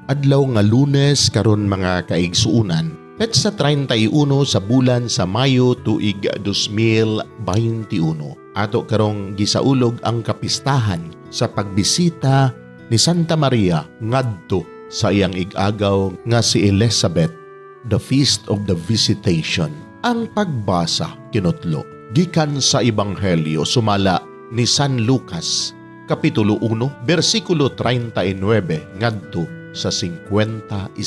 Adlaw nga Lunes karon mga kaigsuunan, petsa 31 sa bulan sa Mayo tuig 2021. Ato karong gisaulog ang kapistahan sa pagbisita ni Santa Maria ngadto sa iyang ig-agaw nga si Elizabeth, the Feast of the Visitation. Ang pagbasa kinutlo gikan sa Ebanghelyo sumala ni San Lucas, Kapitulo 1, versikulo 39 ngadto sa 56.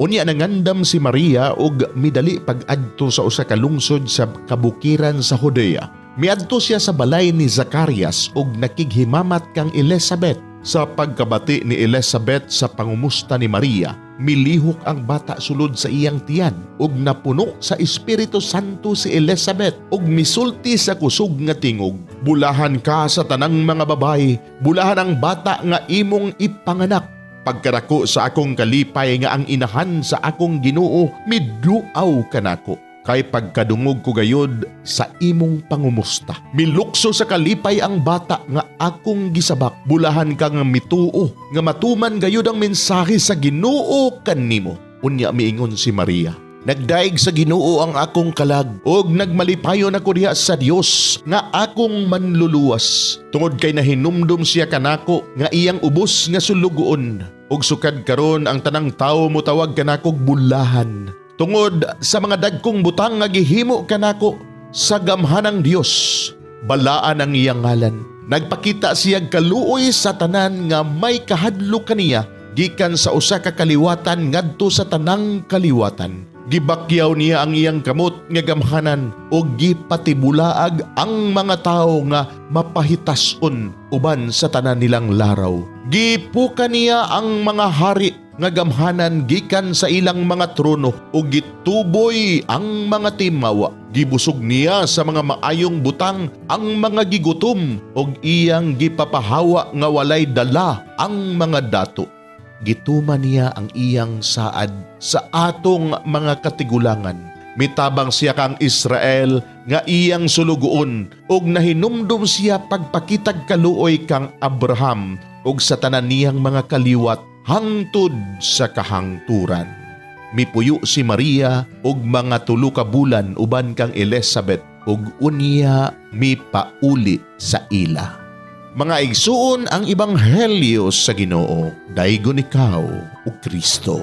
Unya nangandam si Maria og midali pag-adto sa usa ka lungsod sa kabukiran sa Judea. Miadto siya sa balay ni Zacarias og nakighimamat kang Elizabeth. Sa pagkabati ni Elizabeth sa pangumusta ni Maria, milihok ang bata sulod sa iyang tiyan ug napuno sa Espiritu Santo si Elizabeth ug misulti sa kusog nga tingog, "Bulahan ka sa tanang mga babay, bulahan ang bata nga imong ipanganak. Pagkarako sa akong kalipay nga ang inahan sa akong Ginoo, midluaw kanako. Kay pagkadungog ko gayod sa imong pangumusta. Milukso sa kalipay ang bata nga akong gisabak. Bulahan ka nga mituo, nga matuman gayod ang mensahe sa Ginoo kanimo." Unya miingon si Maria, "Nagdaig sa Ginoo ang akong kalag, og nagmalipayon ako diha sa Dios nga akong manluluwas. Tungod kay nahinumdum siya kanako nga iyang ubos nga sulugoon, og sukad karon ang tanang tawo motawag kanako bulahan. Tungod sa mga dagkong butang nga gihimo kanako sa gamhanang Dios, balaan ang iyang ngalan. Nagpakita siya kaluoy sa tanan nga may kahadlo kaniya gikan sa usa ka kaliwatan ngadto sa tanang kaliwatan. Gibakyaw niya ang iyang kamot nga gamhanan ug gipatibulaag ang mga tawo nga mapahitason uban sa tanan nilang laraw. Gipuka niya ang mga hari nga gamhanan gikan sa ilang mga trono ug gituboy ang mga timawa. Gibusog niya sa mga maayong butang ang mga gigutom ug iyang gipapahawa nga walay dala ang mga dato. Gituman niya ang iyang saad sa atong mga katigulangan. Mitabang siya kang Israel nga iyang sulugoon ug nahinumdum siya pagpakitag kaluoy kang Abraham ug sa tanan niyang mga kaliwat hangtod sa kahangturan. Mipuyo si Maria ug mga 3 ka bulan uban kang Elizabeth ug unya mipauli sa ila. Mga igsuon ang Ebanghelyo sa Ginoo, daygon ikaw o Kristo.